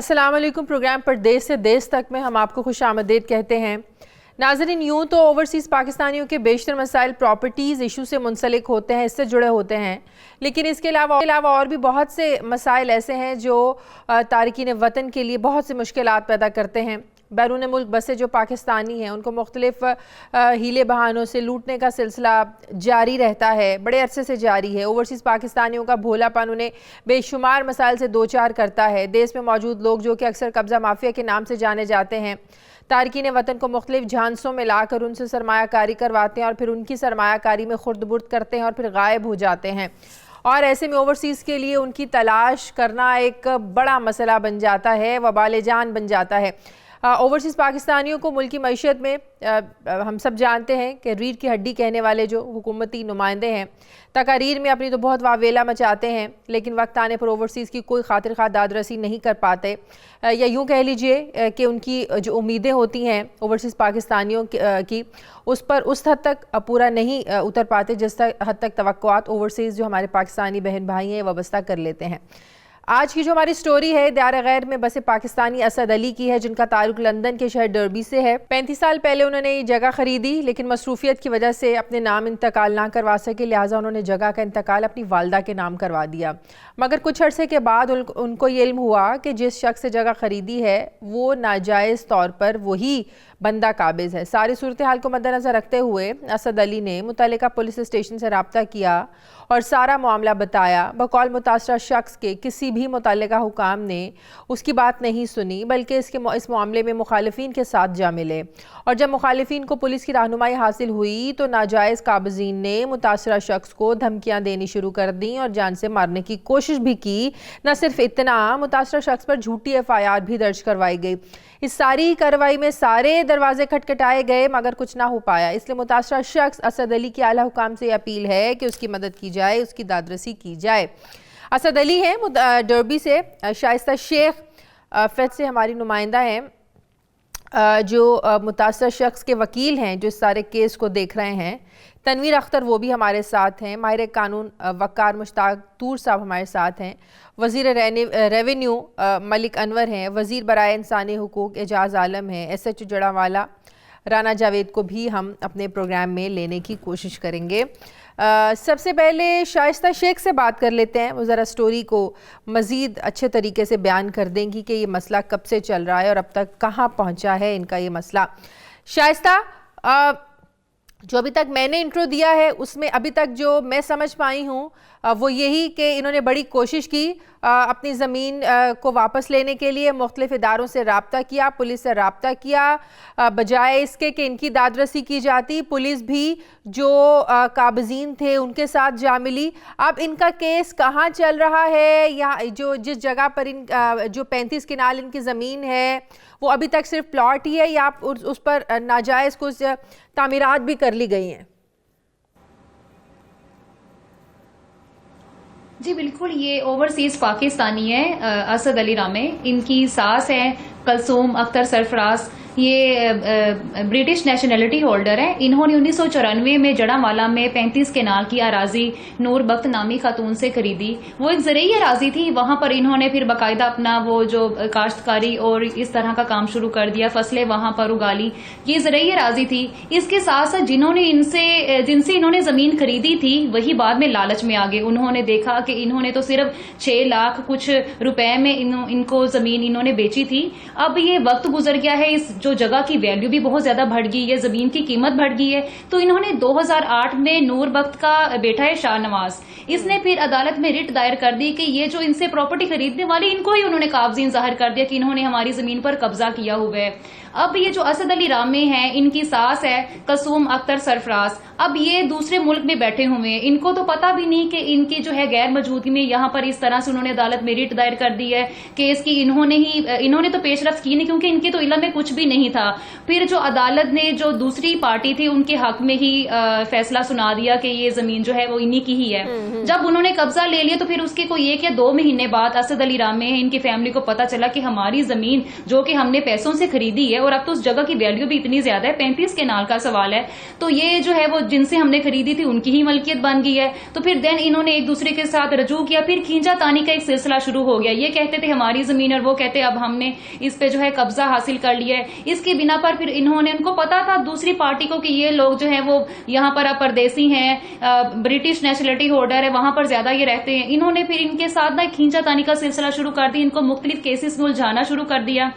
अस्सलाम वालेकुम। प्रोग्राम परदेश से देश तक में हम आपको खुश आमदीद कहते हैं। नाज़रीन, यूँ तो ओवरसीज़ पाकिस्तानियों के बेशतर मसाइल प्रॉपर्टीज़ इशू से मुंसलिक होते हैं, इससे जुड़े होते हैं, लेकिन इसके अलावा और भी बहुत से मसाइल ऐसे हैं जो तारकीन वतन के लिए बहुत से मुश्किलात पैदा करते हैं। बैरून मुल्क बसे जो पाकिस्तानी हैं उनको मुख्तलिफ हीले बहानों से लूटने का सिलसिला जारी रहता है, बड़े अरसे से जारी है। ओवरसीज़ पाकिस्तानियों का भोलापन उन्हें बेशुमार मसाइल से दो चार करता है। देश में मौजूद लोग जो कि अक्सर कब्ज़ा माफिया के नाम से जाने जाते हैं, तारकीन वतन को मुख्तलिफ झांसों में लाकर उनसे सरमायाकारी करवाते हैं और फिर उनकी सरमायाकारी में खुर्द बुर्द करते हैं और फिर गायब हो जाते हैं। और ऐसे में ओवरसीज़ के लिए उनकी तलाश करना एक बड़ा मसला बन जाता है, वबाल जान बन जाता है। ओवरसीज़ पाकिस्तानियों को मुल्की मईशत में हम सब जानते हैं कि रीढ़ की हड्डी कहने वाले जो हुकूमती नुमाइंदे हैं तकारीर में अपनी तो बहुत वावेला मचाते हैं, लेकिन वक्त आने पर ओवरसीज़ की कोई खातिर खा दादरसी नहीं कर पाते, या यूँ कह लीजिए कि उनकी जो उम्मीदें होती हैं ओवरसीज़ पाकिस्तानियों की उस पर उस हद तक पूरा नहीं उतर पाते जिस हद तक तवक्कुआत ओवरसीज़ जो हमारे पाकिस्तानी बहन भाई हैं वाबस्ता कर लेते हैं। आज की जो हमारी स्टोरी है दार गैर में बसे पाकिस्तानी असद अली की है, जिनका ताल्लुक लंदन के शहर डर्बी से है। 35 साल पहले उन्होंने ये जगह खरीदी, लेकिन मसरूफियत की वजह से अपने नाम इंतकाल ना करवा सके, लिहाजा उन्होंने जगह का इंतकाल अपनी वालदा के नाम करवा दिया। मगर कुछ अरसे के बाद उनको ये इल्म हुआ कि जिस शख्स से जगह खरीदी है वो नाजायज़ तौर पर वही बंदा काबिज है। सारी सूरत हाल को मद्देनज़र रखते हुए असद अली ने मुतल्लिका पुलिस स्टेशन से रब्ता किया और सारा मामला बताया। बकौल मुतासरा शख्स के किसी भी मुतल्लिका हुकाम ने उसकी बात नहीं सुनी, बल्कि इस मामले में मुखालिफिन के साथ जा मिले, और जब मुखालिफिन को पुलिस की रहनुमाई हासिल हुई तो नाजायज़ काबिज़ीन ने मुतासरा शख्स को धमकियाँ देनी शुरू कर दी और जान से मारने की कोशिश भी की। न सिर्फ इतना, मुतासरा शख्स पर झूठी FIR भी दर्ज करवाई गई। इस सारी कार्रवाई में सारे दरवाजे खटखटाए गए मगर कुछ ना हो पाया। इसलिए मुतासरा शख्स असद अली की आला हुकाम से अपील है कि उसकी मदद की जाए, उसकी दादरसी की जाए। असद अली हैं डर्बी से, शाइस्ता शेख फेड से हमारी नुमाइंदा हैं जो मुतासरा शख्स के वकील हैं जो इस सारे केस को देख रहे हैं। तनवीर अख्तर वो भी हमारे साथ हैं। माहिर कानून वक़ार मुश्ताक तूर साहब हमारे साथ हैं। वज़ीर रेवेन्यू मलिक अनवर हैं। वज़ीर बराए इंसानी हुकूक एजाज़ आलम हैं। SHO जड़ावाला राना जावेद को भी हम अपने प्रोग्राम में लेने की कोशिश करेंगे। सबसे पहले शाइस्ता शेख से बात कर लेते हैं, वो ज़रा स्टोरी को मज़ीद अच्छे तरीके से बयान कर देंगी कि ये मसला कब से चल रहा है और अब तक कहाँ पहुँचा है इनका ये मसला। शाइस्ता, जो अभी तक मैंने इंट्रो दिया है उसमें अभी तक जो मैं समझ पाई हूँ वो यही कि इन्होंने बड़ी कोशिश की अपनी ज़मीन को वापस लेने के लिए, मुख्तलिफ इदारों से रब्ता किया, पुलिस से रब्ता किया, बजाय इसके कि इनकी दादरसी की जाती पुलिस भी जो काबिज़ीन थे उनके साथ जा मिली। अब इनका केस कहाँ चल रहा है, या जो जिस जगह पर जो 35 किनाल इनकी ज़मीन है वो अभी तक सिर्फ प्लॉट ही है या उस पर नाजायज़ कुछ तामीरात भी कर ली गई हैं? जी बिल्कुल, ये ओवरसीज़ पाकिस्तानी है असद अली रामे। इनकी सास है कलसूम अख्तर सरफराज, ये ब्रिटिश नेशनलिटी होल्डर है। इन्होंने 1994 में जड़ावाला में 35 केनाल की अराजी नूर बख्त नामी खातून से खरीदी। वो एक ज़रूरी अराजी थी, वहां पर इन्होंने फिर बाकायदा अपना वो जो काश्तकारी और इस तरह का काम शुरू कर दिया, फसलें वहां पर उगा ली। ये ज़रूरी अराजी थी। इसके साथ साथ जिनसे इन्होंने ज़मीन खरीदी थी वही बाद में लालच में आ गए। उन्होंने देखा कि इन्होंने तो सिर्फ 6 लाख कुछ रुपए में इनको ज़मीन इन्होंने बेची थी। अब ये वक्त गुजर गया है, इस जो जगह की वैल्यू भी बहुत ज्यादा बढ़ गई है, जमीन की कीमत बढ़ गई है, तो इन्होंने 2008 में नूर बख्त का बेटा है शाहनवाज, इसने फिर अदालत में रिट दायर कर दी कि ये जो इनसे प्रॉपर्टी खरीदने वाले इनको ही उन्होंने काबजीन जाहिर कर दिया कि इन्होंने हमारी जमीन पर कब्जा किया हुआ है। अब ये जो असद अली रामे हैं, इनकी सास है कसूम अख्तर सरफराज, अब ये दूसरे मुल्क में बैठे हुए हैं। इनको तो पता भी नहीं कि इनकी जो है गैर मौजूदगी में यहाँ पर इस तरह से उन्होंने अदालत में रिट दायर कर दी है केस की। इन्होंने तो पेशरफ्त की नहीं क्योंकि इनकी तो इल्म में कुछ भी नहीं था। फिर जो अदालत ने जो दूसरी पार्टी थी उनके हक में ही फैसला सुना दिया कि ये जमीन जो है वो इन्हीं की ही है। जब उन्होंने कब्जा ले लिया तो फिर उसके कोई 1 या 2 महीने बाद असद अली रामे इनकी फैमिली को पता चला कि हमारी जमीन जो कि हमने पैसों से खरीदी है है और अब तो उस जगह की वैल्यू भी इतनी ज्यादा है, 35 केनाल का सवाल है। तो ये जो है वो जिनसे हमने खरीदी थी उनकी ही मलकियत बन गई है। तो फिर देन इन्होंने एक दूसरे के साथ रजू किया, फिर खींचातानी का एक सिलसिला शुरू हो गया। ये कहते थे हमारी जमीन और वो कहते अब हमने इस पे जो है कब्जा हासिल कर लिया है। इसके बिना पर फिर इन्होंने, उनको पता था दूसरी पार्टी को कि ये लोग जो है वो यहाँ पर अब परदेसी हैं, ब्रिटिश नेशनलिटी होल्डर है, वहां पर ज्यादा ये रहते हैं। इन्होंने फिर इनके साथ ना खींचातानी का सिलसिला शुरू कर दिया, इनको मुख्तलिफ केसेस में उलझाना शुरू कर दिया।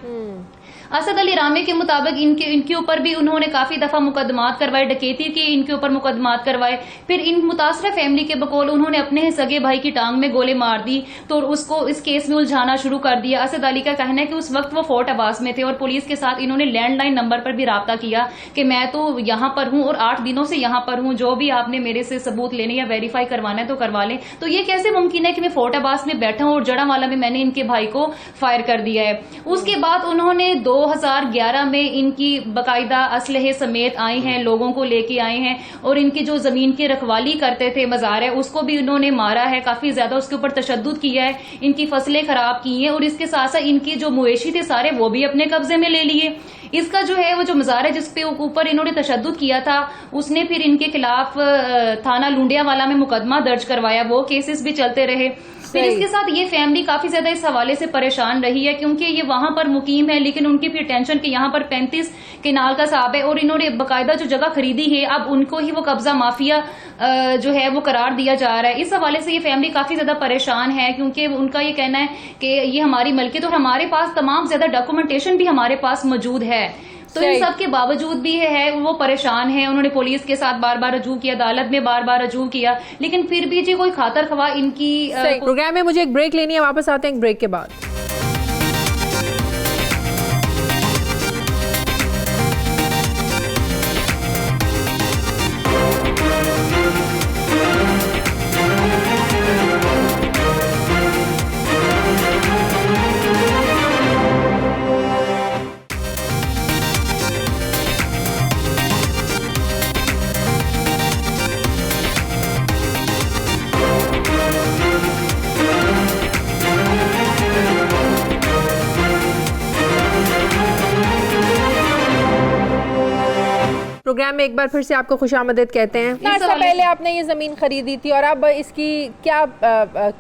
असद अली रामे के मुताबिक इनके ऊपर भी उन्होंने काफी दफा मुकदमात करवाए, डकैती के इनके ऊपर मुकदमात करवाए। फिर इन मुतासरा फैमिली के बकौल उन्होंने अपने सगे भाई की टांग में गोले मार दी, तो उसको इस केस में उलझाना शुरू कर दिया। असद अली का कहना है कि उस वक्त वो फोर्ट अब्बास में थे और पुलिस के साथ इन्होंने लैंडलाइन नंबर पर भी राब्ता किया कि मैं तो यहाँ पर हूँ और 8 दिनों से यहाँ पर हूँ, जो भी आपने मेरे से सबूत लेने या वेरीफाई करवाना है तो करवा लें। तो ये कैसे मुमकिन है कि मैं फोर्ट अब्बास में बैठा हूँ और जड़ावाला में मैंने इनके भाई को फायर कर दिया है। उसके बाद उन्होंने 2011 में इनकी बकायदा असलहे समेत आए हैं, लोगों को लेके आए हैं और इनकी जो जमीन की रखवाली करते थे मजार है उसको भी इन्होंने मारा है, काफी ज्यादा उसके ऊपर तशद्दुद किया है, इनकी फसलें खराब की हैं और इसके साथ साथ इनकी जो मवेशी थे सारे वो भी अपने कब्जे में ले लिए। इसका जो है वो जो मजार है जिसपे ऊपर इन्होंने तशद्दुद किया था उसने फिर इनके खिलाफ थाना लुंडियावाला में मुकदमा दर्ज करवाया, वो केसेस भी चलते रहे। फिर इसके साथ ये फैमिली काफी ज्यादा इस हवाले से परेशान रही है क्योंकि ये वहां पर मुकीम है, लेकिन उनकी फिर टेंशन कि यहाँ पर 35 केनाल का साहब है और इन्होंने बकायदा जो जगह खरीदी है अब उनको ही वो कब्जा माफिया जो है वो करार दिया जा रहा है। इस हवाले से ये फैमिली काफी ज्यादा परेशान है क्योंकि उनका ये कहना है कि ये हमारी मलकियत और हमारे पास तमाम ज्यादा डॉक्यूमेंटेशन भी हमारे पास मौजूद है। तो इन सब के बावजूद भी है वो परेशान है। उन्होंने पुलिस के साथ बार बार रजू किया, अदालत में बार बार रजू किया, लेकिन फिर भी जी कोई खातर खवा इनकी प्रोग्राम में मुझे एक ब्रेक लेनी है, वापस आते हैं एक ब्रेक के बाद। प्रोग्राम में एक बार फिर से आपको खुशामदीद कहते हैं। इससे पहले आपने ये ज़मीन खरीदी थी और अब इसकी क्या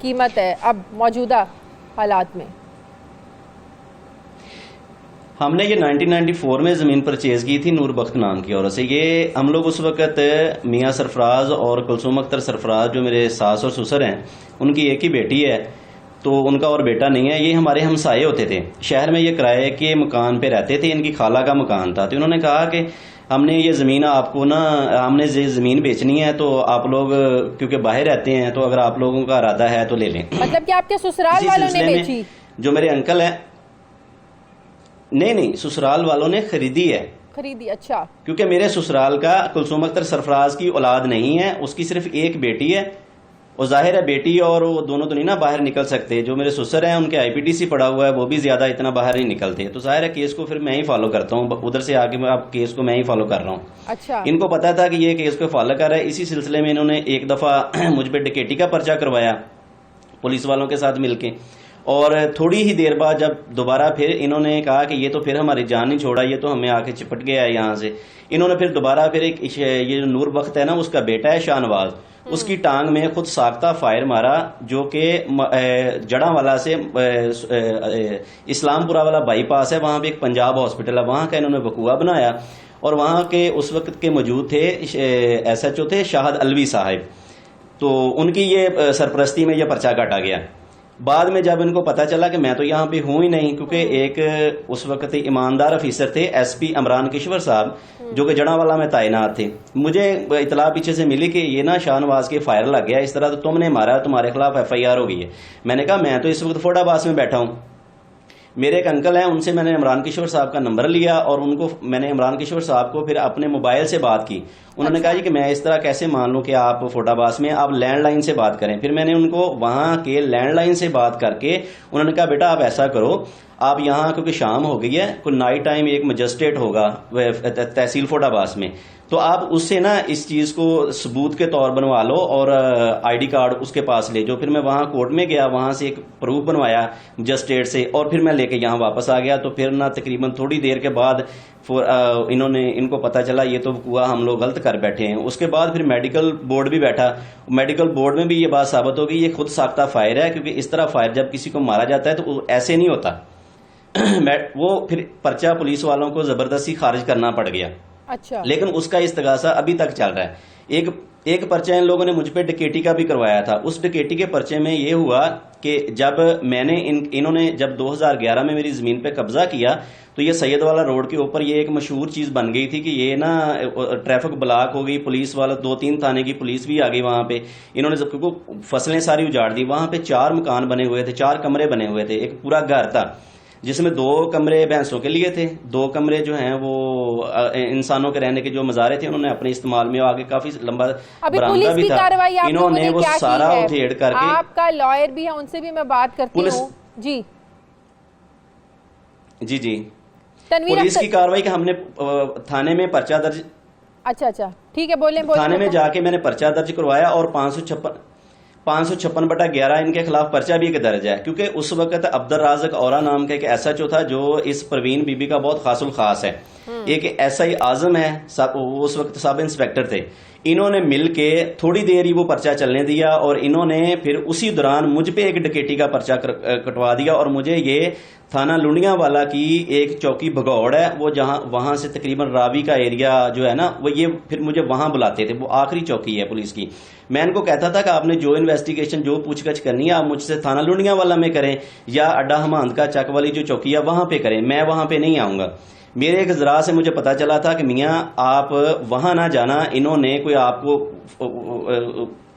कीमत है अब मौजूदा हालात में? हमने ये 1994 में ज़मीन परचेज़ की थी नूर बख्त नाम की औरत से। ये हम लोग उस वक़्त मियाँ सरफराज और कुलसूम अख्तर सरफराज जो मेरे सास और ससुर हैं उनकी एक ही बेटी है, तो उनका और बेटा नहीं है। ये हमारे हमसाये होते थे, शहर में ये किराए के मकान पे रहते थे, इनकी खाला का मकान था। तो उन्होंने कहा कि हमने ये ज़मीन आपको ना, हमने ये ज़मीन बेचनी है तो आप लोग क्योंकि बाहर रहते हैं तो अगर आप लोगों का इरादा है तो ले लें। मतलब कि आपके ससुराल वालों ने बेची? जो मेरे अंकल हैं, नहीं ससुराल वालों ने खरीदी है। खरीदी, अच्छा। क्योंकि मेरे ससुराल का कुलसूम अख्तर सरफराज की औलाद नहीं है, उसकी सिर्फ एक बेटी है और जाहिर है बेटी और वो दोनों तो नहीं ना बाहर निकल सकते। जो मेरे ससुर हैं उनके IPTC पड़ा हुआ है, वो भी ज्यादा इतना बाहर नहीं निकलते, तो जाहिर है केस को फिर मैं ही फॉलो करता हूँ, उधर से आके मैं अब केस को मैं ही फॉलो कर रहा हूँ। अच्छा। इनको पता था कि ये केस को फॉलो कर रहा है, इसी सिलसिले में इन्होंने एक दफा मुझ पर डकैती का पर्चा करवाया पुलिस वालों के साथ मिलके, और थोड़ी ही देर बाद जब दोबारा फिर इन्होंने कहा कि ये तो फिर हमारी जान नहीं छोड़ा, ये तो हमें आके चिपट गया है यहाँ से, इन्होंने फिर दोबारा फिर एक ये जो नूर बख्त है ना उसका बेटा है शाहनवाज, उसकी टांग में खुद साख्ता फायर मारा, जो कि जड़ावाला से इस्लामपुरा वाला बाईपास है, वहां पे एक पंजाब हॉस्पिटल है, वहां का इन्होंने वकूआ बनाया और वहां के उस वक्त के मौजूद थे SHO थे शाहद अलवी साहिब, तो उनकी ये सरपरस्ती में यह पर्चा काटा गया। बाद में जब इनको पता चला कि मैं तो यहाँ पे हूं ही नहीं, क्योंकि एक उस वक्त ईमानदार अफीसर थे SP इमरान किश्वर साहब जो कि जड़ावाला में तैनात थे, मुझे इतला पीछे से मिली कि ये ना शाहनवाज के फायर लग गया इस तरह, तो तुमने मारा, तुम्हारे खिलाफ FIR हो गई है। मैंने कहा मैं तो इस वक्त फोर्टाबास में बैठा हूँ। मेरे एक अंकल हैं, उनसे मैंने इमरान किशोर साहब का नंबर लिया और उनको मैंने इमरान किशोर साहब को फिर अपने मोबाइल से बात की। उन्होंने कहा जी कि मैं इस तरह कैसे मान लूं कि आप फोर्टाबास में, आप लैंडलाइन से बात करें। फिर मैंने उनको वहां के लैंडलाइन से बात करके उन्होंने कहा बेटा आप ऐसा करो, आप यहाँ क्योंकि शाम हो गई है, कोई नाइट टाइम एक मजिस्ट्रेट होगा तहसील फोर्टाबास में, तो आप उससे ना इस चीज को सबूत के तौर बनवा लो और आईडी कार्ड उसके पास ले जाओ। फिर मैं वहां कोर्ट में गया, वहां से एक प्रूफ बनवाया मजिस्ट्रेट से, और फिर मैं लेके यहाँ वापस आ गया। तो फिर ना तकरीबन थोड़ी देर के बाद इनको पता चला ये तो हुआ, हम लोग गलत कर बैठे हैं। उसके बाद फिर मेडिकल बोर्ड भी बैठा, मेडिकल बोर्ड में भी ये बात साबित हो गई ये खुद साख्ता फायर है, क्योंकि इस तरह फायर जब किसी को मारा जाता है तो ऐसे नहीं होता। वो फिर पर्चा पुलिस वालों को जबरदस्ती खारिज करना पड़ गया। अच्छा। लेकिन उसका इस्तगासा अभी तक चल रहा है। एक पर्चा इन लोगों ने मुझ पे डकैती का भी करवाया था। उस डकैती के पर्चे में ये हुआ कि जब मैंने इन्होंने जब 2011 में मेरी जमीन पे कब्जा किया तो ये सैयद वाला रोड के ऊपर ये एक मशहूर चीज बन गई थी कि ये ना ट्रैफिक ब्लॉक हो गई, पुलिस वाला 2-3 थाने की पुलिस भी आ गई वहां पे। इन्होंने सबको फसलें सारी उजाड़ दी। वहां पे 4 मकान बने हुए थे, 4 कमरे बने हुए थे, एक पूरा घर था जिसमें 2 कमरे भैंसों के लिए थे, 2 कमरे जो हैं वो इंसानों के रहने के जो मज़ारे थे उन्होंने अपने इस्तेमाल में, आगे काफी लंबा बरामदा भी था। इन्होंने वो सारा उधेड़ करके, आपका लॉयर भी है, उनसे भी मैं बात करती हूँ। जी जी जी, पुलिस की कार्रवाई का हमने थाने में पर्चा दर्ज, अच्छा ठीक है, बोले थाने में जाके मैंने पर्चा दर्ज करवाया और 556/11 इनके खिलाफ पर्चा भी एक दर्ज है, क्योंकि उस वक्त अब्दुल राज़िक औरा नाम का एक SHO था जो इस प्रवीण बीबी का बहुत खासुल खास है। एक SI आजम है, उस वक्त सब इंस्पेक्टर थे। इन्होंने मिलके थोड़ी देर ही वो पर्चा चलने दिया और इन्होंने फिर उसी दौरान मुझ पे एक डकैती का पर्चा कटवा दिया। और मुझे ये थाना लुंडिया वाला की एक चौकी भगौड़ है, वो जहां वहां से तकरीबन रावी का एरिया जो है ना, वो ये फिर मुझे वहां बुलाते थे। वो आखिरी चौकी है पुलिस की। मैं इनको कहता था कि आपने जो इन्वेस्टिगेशन, जो पूछगछ करनी है आप मुझसे थाना लुंडिया वाला में करें या अड्डा हमांद का चक वाली जो चौकी है वहां पे करें, मैं वहां पे नहीं आऊंगा। मेरे एक जरा से मुझे पता चला था कि मियाँ आप वहां ना जाना, इन्होंने कोई आपको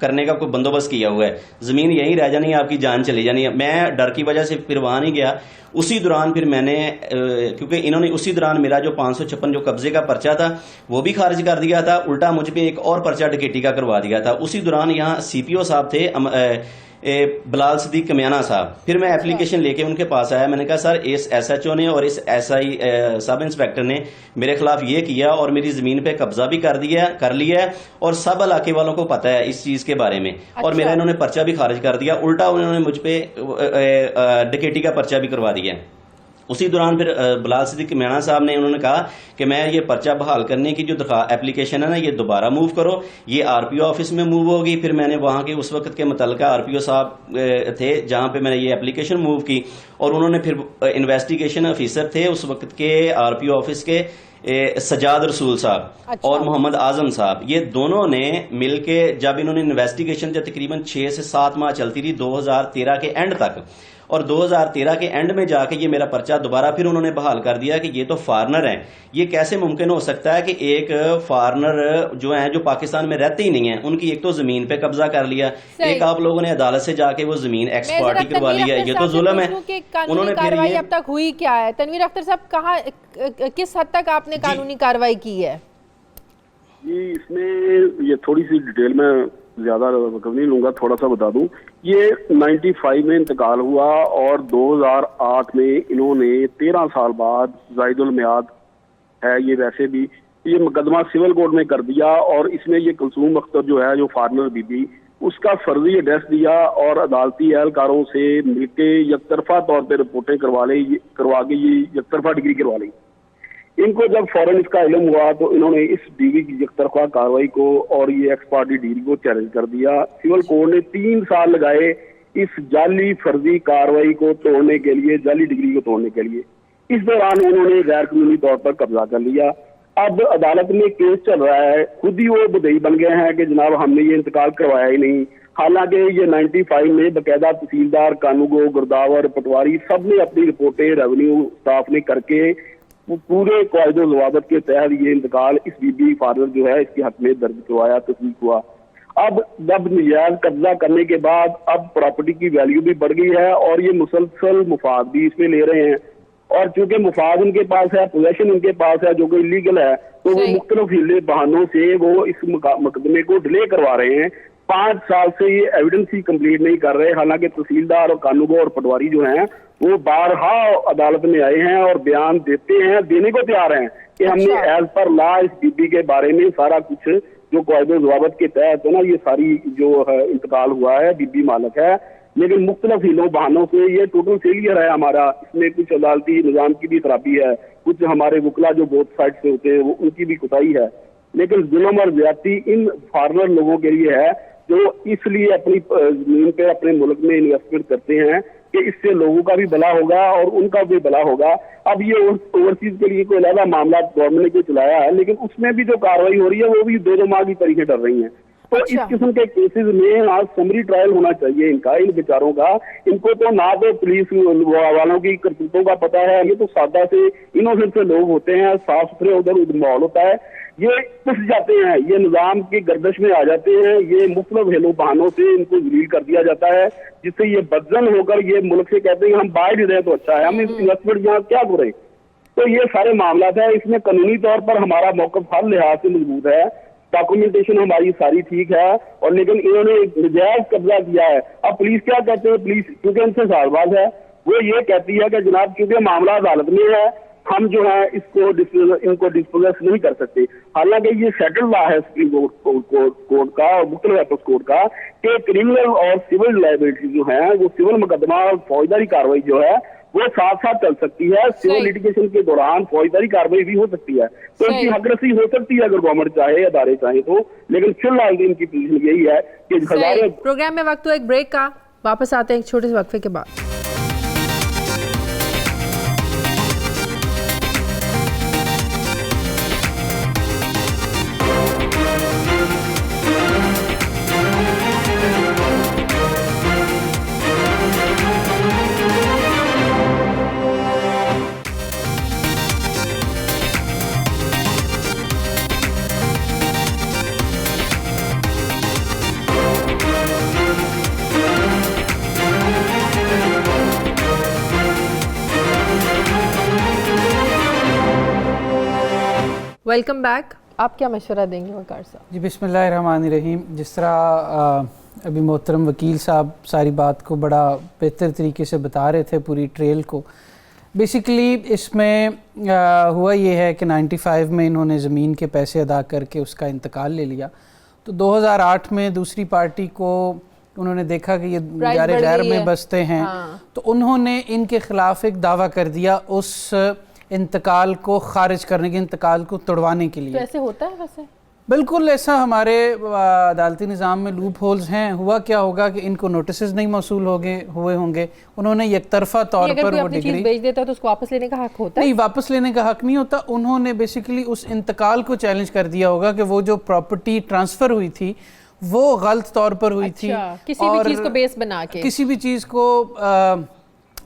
करने का कोई बंदोबस्त किया हुआ है, जमीन यहीं रह जानी है, आपकी जान चली जानी है। मैं डर की वजह से फिर वहां नहीं गया। उसी दौरान फिर मैंने क्योंकि इन्होंने उसी दौरान मेरा जो 556 जो कब्जे का पर्चा था वो भी खारिज कर दिया था, उल्टा मुझ पे एक और पर्चा डकैती का करवा दिया था। उसी दौरान यहाँ CPO साहब थे बिलाल सिद्दीक कमियाना साहब। फिर मैं एप्लीकेशन लेके उनके पास आया, मैंने कहा सर इस SHO ने और इस SI सब इंस्पेक्टर ने मेरे खिलाफ ये किया और मेरी जमीन पे कब्जा भी कर लिया है और सब इलाके वालों को पता है इस चीज के बारे में। और मेरा इन्होंने पर्चा भी खारिज कर दिया, उल्टा उन्होंने मुझ पे डकैती का पर्चा भी करवा दिया। उसी दौरान फिर बिलाल सिद्दीक कमियाना साहब ने उन्होंने कहा कि मैं ये पर्चा बहाल करने की जो एप्लीकेशन है ना, ये दोबारा मूव करो, ये RPO ऑफिस में मूव होगी। फिर मैंने वहां के उस वक्त के मुतल्लिका RPO साहब थे जहां पे मैंने ये एप्लीकेशन मूव की और उन्होंने फिर इन्वेस्टिगेशन ऑफिसर थे उस वक्त के RPO ऑफिस के सजाद रसूल साहब और मोहम्मद आजम साहब, ये दोनों ने मिलके जब इन्होंने इन्वेस्टिगेशन जो तकरीबन 6 से 7 माह चलती रही 2013 के एंड तक, और 2013 के एंड में जाके ये मेरा पर्चा दोबारा फिर उन्होंने बहाल कर दिया कि ये तो फॉरेनर हैं। ये कैसे मुमकिन हो सकता है कि एक फॉरेनर जो है, जो पाकिस्तान में रहते ही नहीं है, उनकी एक तो जमीन पे कब्जा कर लिया, एक आप लोगों ने अदालत से जाके वो जमीन एक्सपर्टी करवा लिया, ये तो जुल्म है। उन्होंने कार्रवाई अब तक हुई क्या है? तनवीर अख्तर साहब, कहाँ किस हद तक आपने कानूनी कार्रवाई की है? जी, इसमें ये थोड़ी सी डिटेल में ज्यादा वक्त नहीं लूंगा, थोड़ा सा बता दूं। ये 95 में इंतकाल हुआ और 2008 में इन्होंने 13 साल बाद जायदुल मियाद है ये, वैसे भी ये मुकदमा सिविल कोर्ट में कर दिया और इसमें ये कुलसूम अख्तर जो है, जो फॉरेनर बीबी, उसका फर्जी एड्रेस दिया और अदालती एहलकारों से मिलके यकतरफा तौर पर रिपोर्टें करवा के ये यकतरफा डिग्री करवा ली। इनको जब फौरन इसका इल्म हुआ तो इन्होंने इस डीवी की यकतरफा कार्रवाई को और ये एक्सपार्टी डिग्री को चैलेंज कर दिया। सिविल कोर्ट ने 3 साल लगाए इस जाली फर्जी कार्रवाई को तोड़ने के लिए, जाली डिग्री को तोड़ने के लिए। इस दौरान उन्होंने गैर कानूनी तौर पर कब्जा कर लिया। अब अदालत में केस चल रहा है, खुद ही वो बदई बन गए हैं कि जनाब हमने ये इंतकाल करवाया ही नहीं। हालांकि ये 95 में बाकायदा तहसीलदार, कानूगो, गुरदावर, पटवारी सब ने अपनी रिपोर्टें रेवेन्यू स्टाफ ने करके पूरे कायदो ज़वाबत के तहत ये इंतकाल इस बीबी फादर जो है इसके हक में दर्ज करवाया, तस्दीक हुआ। अब जब नजायज कब्जा करने के बाद अब प्रॉपर्टी की वैल्यू भी बढ़ गई है और ये मुसलसल मुफाद भी इसमें ले रहे हैं और चूंकि मुफाद उनके पास है, पोजेशन उनके पास है जो कि इलीगल है, तो वो मुख्तलिफ हीले बहानों से वो इस मुकदमे को डिले करवा रहे हैं 5 साल से ये एविडेंस ही कंप्लीट नहीं कर रहे। हालांकि तहसीलदार और कानूगो और पटवारी जो हैं वो बारहा अदालत में आए हैं और बयान देने को तैयार हैं कि हमने एज पर लॉ इस बीबी के बारे में सारा कुछ जो कायदे ज़वाबत के तहत है ना, ये सारी जो है इंतकाल हुआ है, बीबी मालक है। लेकिन मुख्तलिफ हीलों बहानों से ये टोटल फेलियर है हमारा। इसमें कुछ अदालती निज़ाम की भी खराबी है, कुछ हमारे वकला जो बोथ साइड से होते हैं वो उनकी भी कोताही है। लेकिन जुल्म और ज्यादती इन फॉरनर लोगों के लिए है जो इसलिए अपनी जमीन पे अपने मुल्क में इन्वेस्टमेंट करते हैं कि इससे लोगों का भी भला होगा और उनका भी भला होगा। अब ये ओवरसीज के लिए कोई अलग मामला गवर्नमेंट ने को चलाया है, लेकिन उसमें भी जो कार्रवाई हो रही है वो भी 2-2 माह की तरीके डर रही है। तो इस किस्म के केसेस में आज समरी ट्रायल होना चाहिए इनका, इन बेचारों का। इनको तो ना तो पुलिस वालों की करतूतों का पता है, ये तो सादा से इनोसेंट से लोग होते हैं, साफ सुथरे उधर माहौल होता है, ये पिस जाते हैं, ये निजाम की गर्दश में आ जाते हैं, ये मुख्तलिफ हेलो बहानों से इनको जलील कर दिया जाता है, जिससे ये बदजन होकर ये मुल्क से कहते हैं हम बाहर ही रहे तो अच्छा है, हम इन्वेस्टमेंट यहाँ क्या करें। तो ये सारे मामला है। इसमें कानूनी तौर पर हमारा मौक़िफ़ हर लिहाज से मजबूत है, डॉक्यूमेंटेशन हमारी सारी ठीक है, और लेकिन इन्होंने नजायज कब्जा किया है। अब पुलिस क्या कहते हैं, पुलिस क्योंकि उनसे सालबाज है, वो ये कहती है कि जनाब क्योंकि मामला अदालत में है हम जो है इनको डिस्पोजेस नहीं कर सकते। हालांकि ये सेटल लॉ है सुप्रीम कोर्ट का और मुख्तलिफ एपेक्स कोर्ट का कि क्रिमिनल और सिविल लायबिलिटी जो है वो सिविल मुकदमा और फौजदारी कार्रवाई जो है वो साथ साथ चल सकती है। सिविल लिटिगेशन के दौरान फौजदारी कार्रवाई भी हो सकती है, तो इनकी हकरसी हो सकती है अगर गवर्नमेंट चाहे, अदारे चाहे तो। लेकिन फिलहाल इनकी पोजीशन यही है कि हजारों। प्रोग्राम में वक्त हुआ एक ब्रेक का, वापस आते हैं एक छोटे से वक्फे के बाद। Welcome back. आप क्या मशवरा देंगे वकार साहब? जी बिस्मिल्लाहिर्रहमानिर्रहीम। जिस तरह अभी मोहतरम वकील साहब सारी बात को बड़ा बेहतर तरीके से बता रहे थे, पूरी ट्रेल को, बेसिकली इसमें हुआ ये है कि 95 में इन्होंने ज़मीन के पैसे अदा करके उसका इंतकाल ले लिया। तो 2008 में दूसरी पार्टी को उन्होंने देखा कि ये जारे गैर में बसते हैं, तो उन्होंने इनके ख़िलाफ़ एक दावा कर दिया उस इंतकाल को खारिज करने के, इंतकाल को तोड़वाने के लिए। तो ऐसे होता है वैसे? बिल्कुल ऐसा हमारे अदालती निज़ाम में लूप होल्स हैं। हुआ क्या होगा कि इनको नोटिसेस नहीं मौसूल हुए होंगे, उन्होंने एक तरफा तौर पर वो डिग्री बेच देता है तो उसको वापस लेने का हक होता है? नहीं, वापस लेने का हक नहीं होता। उन्होंने बेसिकली उस इंतकाल को चैलेंज कर दिया होगा कि वो जो प्रॉपर्टी ट्रांसफ़र हुई थी वो गलत तौर पर हुई थी, किसी भी चीज़ को बेस बना के, किसी भी चीज़ को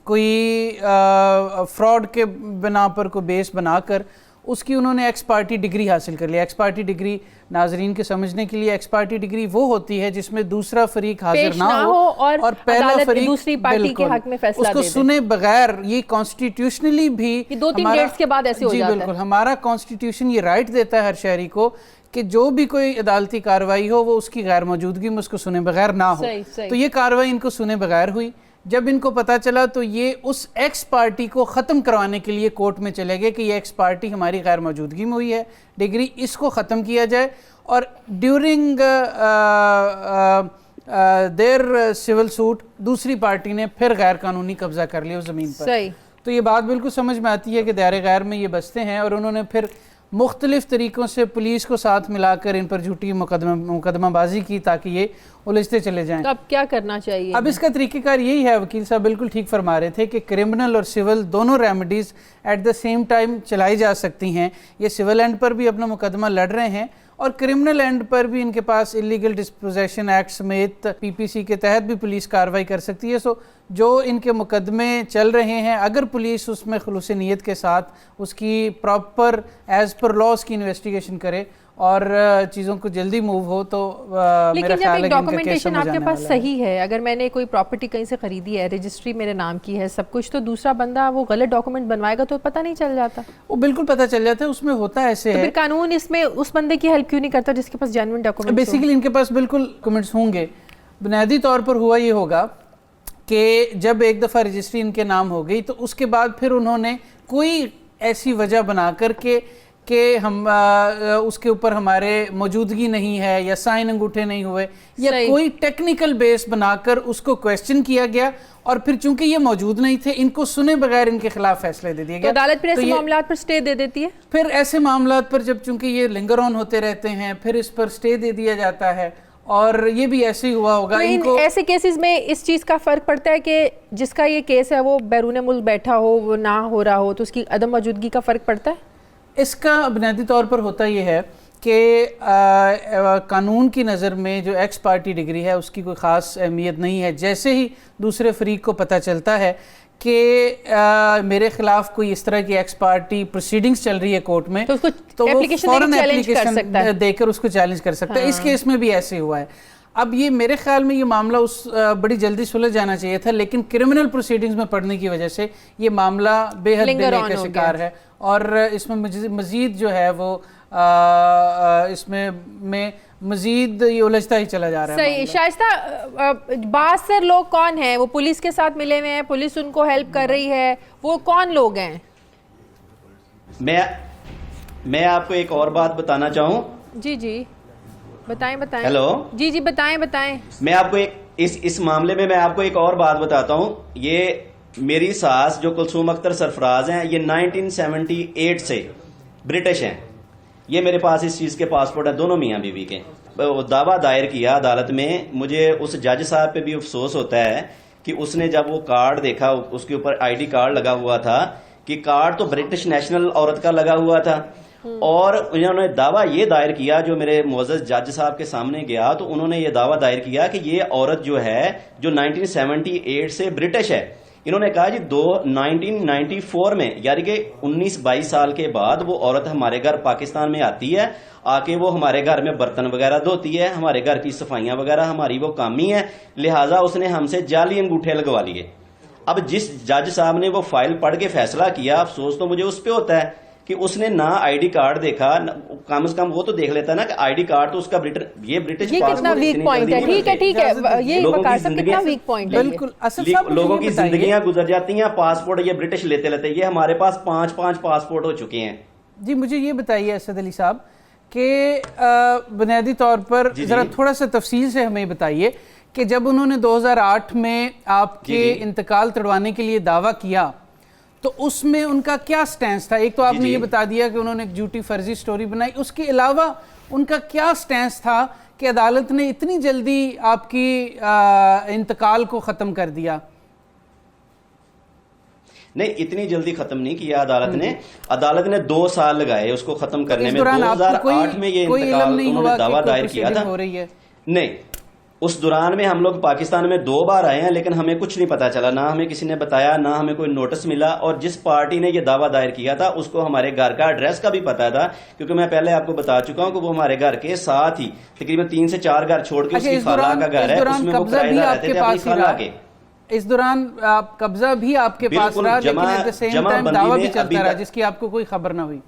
कोई फ्रॉड के बिना पर को बेस बनाकर उसकी उन्होंने एक्स पार्टी डिग्री हासिल कर लिया। एक्स पार्टी डिग्री नाजरीन के समझने के लिए, एक्स पार्टी डिग्री वो होती है जिसमें दूसरा फरीक हाजिर ना हो और पहला फरीक दूसरी पार्टी के हक में फैसला उसको सुने बगैर। ये कॉन्स्टिट्यूशनली भी 2-3 डेट्स के बाद ऐसे हो जाता है। बिल्कुल, हमारा कॉन्स्टिट्यूशन ये राइट देता है हर शहरी को कि जो भी कोई अदालती कार्रवाई हो वो उसकी गैर मौजूदगी में उसको सुने बगैर ना हो। तो ये कार्रवाई इनको सुने बगैर हुई। जब इनको पता चला तो ये उस एक्स पार्टी को ख़त्म करवाने के लिए कोर्ट में चले गए कि ये एक्स पार्टी हमारी गैर मौजूदगी में हुई है डिग्री, इसको ख़त्म किया जाए। और ड्यूरिंग देयर सिविल सूट दूसरी पार्टी ने फिर गैर कानूनी कब्जा कर लिया उस ज़मीन पर। तो ये बात बिल्कुल समझ में आती है कि दायरे गैर में ये बसते हैं, और उन्होंने फिर मुख्तलिफ तरीक़ों से पुलिस को साथ मिलाकर इन पर झूठी मुकदमाबाजी की ताकि ये उलझते चले जाएं। तो अब क्या करना चाहिए? अब इसका तरीक़ेकार यही है, वकील साहब बिल्कुल ठीक फरमा रहे थे कि क्रिमिनल और सिविल दोनों remedies at the same time चलाई जा सकती हैं। ये सिविल एंड पर भी अपना मुकदमा लड़ रहे हैं और क्रिमिनल एंड पर भी इनके पास इलीगल डिस्पोजेशन एक्ट समेत पीपीसी के तहत भी पुलिस कार्रवाई कर सकती है। सो जो इनके मुकदमे चल रहे हैं, अगर पुलिस उसमें खुलूस नीयत के साथ उसकी प्रॉपर एज़ पर लॉ की इन्वेस्टिगेशन करे और चीज़ों को जल्दी मूव हो तो लेकिन मेरा जब ख्याल एक है कि इनका केस डॉक्यूमेंटेशन समझ आपके आने पास वाला है। सही है, अगर मैंने कोई प्रॉपर्टी कहीं से खरीदी है, रजिस्ट्री मेरे नाम की है, सब कुछ, तो दूसरा बंदा वो गलत डॉक्यूमेंट बनवाएगा तो पता नहीं चल जाता? वो बिल्कुल पता चल जाता है, उसमें होता ऐसे तो है। फिर कानून इसमें उस बंदे की हेल्प क्यों नहीं करता जिसके पास जेन्युइन डॉक्यूमेंट? बेसिकली इनके पास बिल्कुल डॉक्यूमेंट्स होंगे। बुनियादी तौर पर हुआ ये होगा कि जब एक दफ़ा रजिस्ट्री इनके नाम हो गई तो उसके बाद फिर उन्होंने कोई ऐसी वजह बना कर कि हम उसके ऊपर हमारे मौजूदगी नहीं है या साइन अंगूठे नहीं हुए या कोई टेक्निकल बेस बनाकर उसको क्वेश्चन किया गया और फिर चूंकि ये मौजूद नहीं थे इनको सुने बगैर इनके खिलाफ फैसला दे दिया गया। तो अदालत फिर ऐसे मामलात पर स्टे दे देती है? फिर ऐसे मामलात पर जब चूंकि ये लिंगर ऑन होते रहते हैं फिर इस पर स्टे दे दिया जाता है और ये भी ऐसे ही हुआ होगा। तो इनको ऐसे केसेस में इस चीज़ का फ़र्क पड़ता है कि जिसका ये केस है वो बैरून मुल्क बैठा हो, वो ना हो रहा हो, तो उसकी अदम मौजूदगी का फ़र्क पड़ता है? इसका बुनियादी तौर पर होता ये है कि कानून की नज़र में जो एक्स पार्टी डिग्री है उसकी कोई ख़ास अहमियत नहीं है। जैसे ही दूसरे फरीक को पता चलता है कि मेरे खिलाफ कोई इस तरह की एक्स पार्टी प्रोसीडिंग्स चल रही है कोर्ट में, तो वो फौरन एप्लीकेशन देकर उसको चैलेंज कर सकता है। इस केस में भी ऐसे हुआ है। अब ये मेरे ख्याल में ये मामला उस बड़ी जल्दी सुलझ जाना चाहिए था, लेकिन क्रिमिनल प्रोसीडिंग्स में पड़ने की वजह से ये मामला बेहद डिले का शिकार है और इसमें मजीद जो है वो इसमें मजीद ये उलझता ही चला जा रहा है। सही। शाइस्ता, बासर लोग कौन हैं? वो पुलिस के साथ मिले हुए हैं, पुलिस उनको हेल्प कर रही है, वो कौन लोग हैं? मैं आपको एक और बात बताना चाहूँ। जी जी बताएं बताएं। हेलो जी जी बताएं बताएं। मैं आपको एक इस मामले में मैं आपको एक और बात बताता हूँ। ये मेरी सास जो कुलसूम अख्तर सरफराज हैं, ये 1978 से ब्रिटिश हैं। ये मेरे पास इस चीज के पासपोर्ट है, दोनों मियाँ बीवी के। दावा दायर किया अदालत में। मुझे उस जज साहब पे भी अफसोस होता है कि उसने जब वो कार्ड देखा, उसके ऊपर आईडी कार्ड लगा हुआ था कि कार्ड तो ब्रिटिश नेशनल औरत का लगा हुआ था और उन्होंने दावा ये दायर किया, जो मेरे मोअज़्ज़ज़ जज साहब के सामने गया तो उन्होंने ये दावा दायर किया कि ये औरत जो है जो 1978 से ब्रिटिश है। इन्होंने कहा जी 1994 में यानी कि 19-22 साल के बाद वो औरत हमारे घर पाकिस्तान में आती है, आके वो हमारे घर में बर्तन वगैरह धोती है, हमारे घर की सफाइयां वगैरह हमारी वो कामी है, लिहाजा उसने हमसे जाली अंगूठे लगवा लिए। अब जिस जज साहब ने वो फाइल पढ़ के फैसला किया, अफसोस तो मुझे उस पर होता है कि उसने ना आईडी कार्ड देखा, कम से कम वो तो देख लेता ना कि आईडी कार्ड तो उसका ब्रिटिश ये कितना वीक पॉइंट है। ठीक है ठीक है, ये वकार साहब कितना वीक पॉइंट है। बिल्कुल असद साहब, लोगों की जिंदगियां गुजर जाती हैं, पासपोर्ट ये ब्रिटिश लेते लेते। ये हमारे पास 5-5 पासपोर्ट हो चुके हैं। जी मुझे ये बताइए असद अली साहब कि बुनियादी तौर पर जरा थोड़ा सा तफसील से हमें बताइए कि जब उन्होंने 2008 में आपके इंतकाल तड़वाने के लिए दावा किया तो उसमें उनका क्या स्टैंस था? एक तो आपने ये बता दिया कि उन्होंने एक झूठी फर्जी स्टोरी बनाई, उसके अलावा उनका क्या स्टैंस था कि अदालत ने इतनी जल्दी आपकी इंतकाल को ख़त्म कर दिया? नहीं, इतनी जल्दी खत्म नहीं किया अदालत ने। अदालत ने 2 साल लगाए उसको खत्म करने में। 2008 में ये इंतकाल उन्होंने दावा दायर किया था। हो रही है नहीं, उस दौरान में हम लोग पाकिस्तान में 2 बार आए हैं, लेकिन हमें कुछ नहीं पता चला, ना हमें किसी ने बताया, ना हमें कोई नोटिस मिला। और जिस पार्टी ने ये दावा दायर किया था उसको हमारे घर का एड्रेस का भी पता था, क्योंकि मैं पहले आपको बता चुका हूं कि वो हमारे घर के साथ ही तकरीबन 3 से 4 घर छोड़ के उसकी खाला का घर है, उसमें वो किराएदार रहते थे अपनी खाला के। इस दौरान कब्जा भी आपके पास रहा, लेकिन एट द सेम टाइम दावा भी चलता रहा जिसकी आपको कोई खबर ना हुई?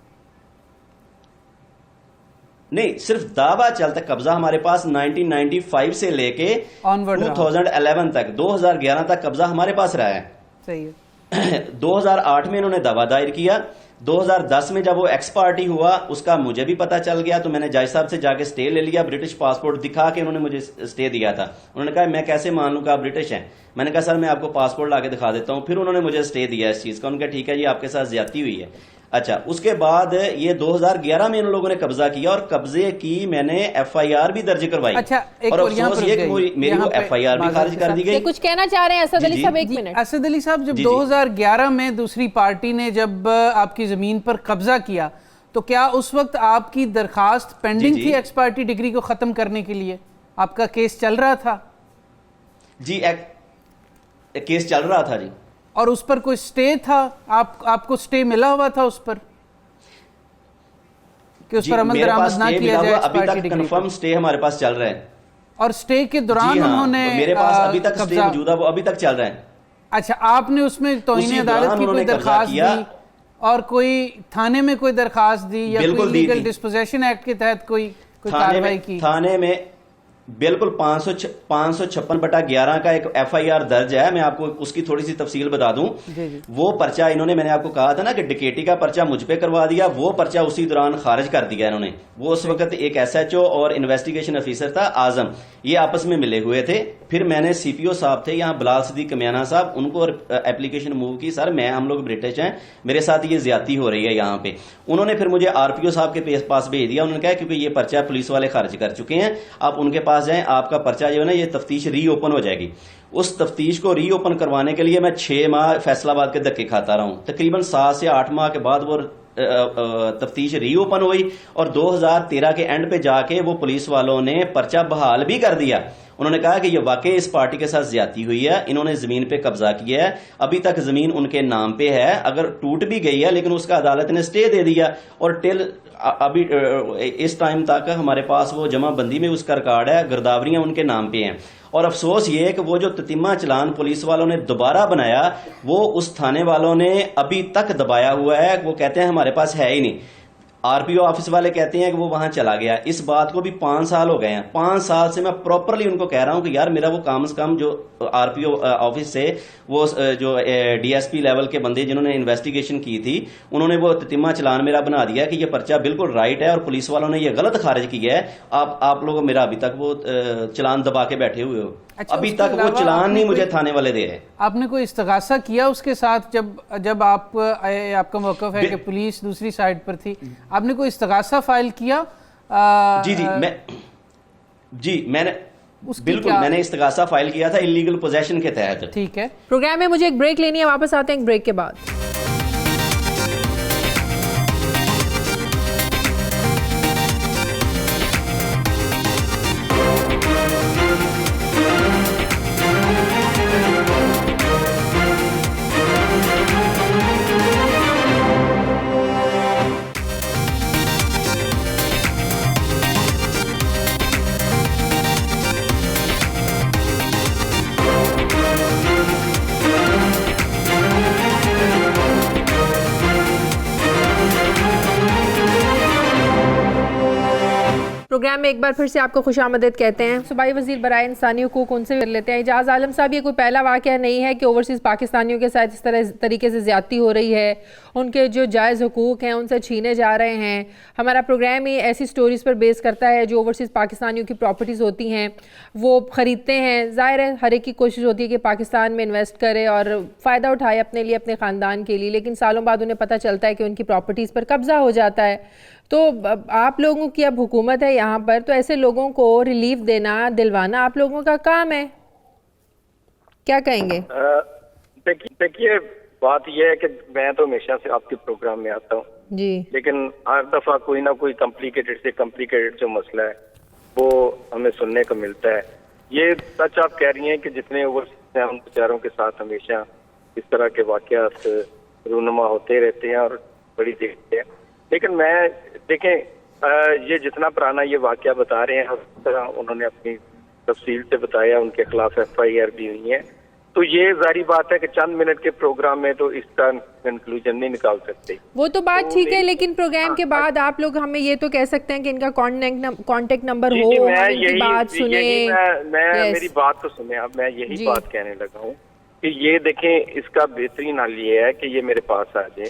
नहीं, सिर्फ दावा चलता। कब्जा हमारे पास 1995 से लेके 2011 तक, 2011 तक कब्जा हमारे पास रहा है। सही है। 2008 में इन्होंने दावा दायर किया। 2010 में जब वो एक्स पार्टी हुआ उसका मुझे भी पता चल गया, तो मैंने जज साहब से जाके स्टे ले लिया। ब्रिटिश पासपोर्ट दिखा के उन्होंने मुझे स्टे दिया था। उन्होंने कहा मैं कैसे मान लूं कि आप ब्रिटिश हैं। मैंने कहा सर मैं आपको पासपोर्ट लाके दिखा देता हूं। फिर उन्होंने मुझे स्टे दिया इस चीज का। उन्होंने कहा ठीक है जी आपके साथ ज्यादती हुई है। अच्छा, उसके बाद ये 2011 में इन लोगों ने कब्जा किया और कब्जे की मैंने FIR भी दर्ज करवाई। अच्छा, और अफसोस ये कि मेरी वो FIR भी खारिज कर दी गई। कुछ कहना चाह रहे हैं असद अली साहब? 1 मिनट। असद अली साहब, जब 2011 में दूसरी पार्टी ने जब आपकी जमीन पर कब्जा किया तो क्या उस वक्त आपकी दरखास्त पेंडिंग थी एक्स पार्टी डिग्री को खत्म करने के लिए? आपका केस चल रहा था? जी, केस चल रहा था जी। और उस पर कोई स्टे था? आपको स्टे मिला हुआ था उस पर? कि उस जी, पर अमल मेरे पास दरामद ना स्टे किया मिला जाए हुआ, अभी एक्सपायर्ड तक की डिग्री कंफर्म पर? स्टे हमारे पास चल रहा है। और स्टे के दौरान जी हाँ, उन्होंने मेरे पास अभी तक स्टे कब्जा, मौजूद है, वो अभी तक चल रहा है। अच्छा, आपने उसमें तौहीन उसी अदालत दौरान की कोई उन्होंने कब्जा दरखास्त किया। दी और कोई थाने में कोई दरखास्त दी या कोई बिल्कुल दी लीगल थी। डिस्पोजेशन एक्ट के तहत कोई थाने कार्रवाई में की? थाने में बिल्कुल 556/11 का एक FIR दर्ज है। मैं आपको उसकी थोड़ी सी तफसील बता दूं। जी जी। वो पर्चा इन्होंने, मैंने आपको कहा था ना कि डकैती का पर्चा मुझ पे करवा दिया, वो पर्चा उसी दौरान खारिज कर दिया इन्होंने। वो उस वक्त एक SHO और इन्वेस्टिगेशन ऑफिसर था आजम, ये आपस में मिले हुए थे। फिर मैंने CPO साहब थे यहाँ बिलाल सिद्दीक कमियाना साहब, उनको एप्लीकेशन मूव की, सर मैं हम लोग ब्रिटिश हैं, मेरे साथ ये ज्यादती हो रही है यहाँ पे। उन्होंने फिर मुझे RPO साहब के पास भेज दिया। उन्होंने कहा क्योंकि ये पर्चा पुलिस वाले खारिज कर चुके हैं, आप उनके पास जाएं, आपका पर्चा जो है ना ये तफ्तीश रीओपन हो जाएगी। उस तफ्तीश को रीओपन करवाने के लिए मैं 6 माह फैसलाबाद के धक्के खाता रहा हूं। तकरीबन 7 से 8 माह के बाद वो तफ्तीश रीओपन हुई और 2013 के एंड पे जाके वो पुलिस वालों ने पर्चा बहाल भी कर दिया। उन्होंने कहा कि ये वाकई इस पार्टी के साथ ज्यादती हुई है, इन्होंने जमीन पे कब्जा किया है, अभी तक जमीन उनके नाम पे है, अगर टूट भी गई है लेकिन उसका अदालत ने स्टे दे दिया और टिल अभी इस टाइम तक हमारे पास वो जमाबंदी में उसका रिकॉर्ड है, गिरदावरियां उनके नाम पे हैं। और अफसोस ये है कि वो जो ततिमा चलान पुलिस वालों ने दोबारा बनाया, वो उस थाने वालों ने अभी तक दबाया हुआ है। वो कहते हैं हमारे पास है ही नहीं। RPO ऑफिस वाले कहते हैं कि वो वहां चला गया। इस बात को भी 5 साल हो गए हैं। 5 साल से मैं प्रॉपरली उनको कह रहा हूं कि यार मेरा वो कम से कम जो RPO ऑफिस से वो जो DSP लेवल के बंदे जिन्होंने इन्वेस्टिगेशन की थी, उन्होंने वो ततिमा चलान मेरा बना दिया कि ये पर्चा बिल्कुल राइट है और पुलिस वालों ने ये गलत खारिज किया है। आप लोग मेरा अभी तक वो चलान दबा के बैठे हुए हो। अच्छा, अभी उसके तक वो अलावा चलान आपने नहीं मुझे कोई- थाने वाले दे रहे। आपने कोई इस्तगासा किया उसके साथ जब आपका मौक़िफ़ है कि पुलिस दूसरी साइड पर थी, आपने कोई इस्तगासा फाइल किया? मैंने बिल्कुल मैंने इस्तगासा फाइल किया था इलीगल पोजेशन के तहत। ठीक है। प्रोग्राम में मुझे एक ब्रेक लेनी है, वापस आते हैं एक ब्रेक के बाद। प्रोग्राम में एक बार फिर से आपको खुशामदीद कहते हैं। सूबाई वज़ीर बराए इंसानी हुकूक उनसे कर लेते हैं। एजाज़ आलम साहब, ये कोई पहला वाक़या नहीं है कि ओवरसीज़ पाकिस्तानियों के साथ इस तरीके से ज़्यादती हो रही है, उनके जो जायज़ हुकूक हैं उनसे छीने जा रहे हैं। हमारा प्रोग्राम ही ऐसी स्टोरीज़ पर बेस करता है जो ओवरसीज़ पाकिस्तानियों की प्रॉपर्टीज़ होती हैं वो ख़रीदते हैं। ज़ाहिर है हर एक की कोशिश होती है कि पाकिस्तान में इन्वेस्ट करे और फ़ायदा उठाए अपने लिए, अपने ख़ानदान के लिए, लेकिन सालों बाद उन्हें पता चलता है कि उनकी प्रॉपर्टीज़ पर कब्ज़ा हो जाता है। तो आप लोगों की अब हुकूमत है यहाँ पर, तो ऐसे लोगों को रिलीफ देना, दिलवाना आप लोगों का काम है, क्या कहेंगे? देखिए बात यह है कि मैं तो हमेशा से आपके प्रोग्राम में आता हूँ जी, लेकिन हर दफा कोई ना कोई कॉम्प्लिकेटेड से कॉम्प्लिकेटेड जो मसला है वो हमें सुनने को मिलता है। ये सच आप कह रही हैं कि जितने ओवरसीज हैं उन बेचारों के साथ हमेशा इस तरह के वाकयात रूनुमा होते रहते हैं और बड़ी देखते हैं। लेकिन मैं देखें ये जितना पुराना ये वाकया बता रहे हैं उस तरह उन्होंने अपनी तफसील से बताया, उनके खिलाफ FIR भी हुई है, तो ये जारी बात है कि चंद मिनट के प्रोग्राम में तो इसका कंक्लूजन नहीं निकाल सकते। वो तो बात ठीक है, लेकिन प्रोग्राम के बाद आप लोग हमें ये तो कह सकते हैं कि इनका कांटेक्ट नंबर हो, हम इनकी बात सुने। मैं मेरी बात तो सुने, अब मैं यही बात कहने लगा हूँ कि ये देखें इसका बेहतरीन हल ये है कि ये मेरे पास आ जाए,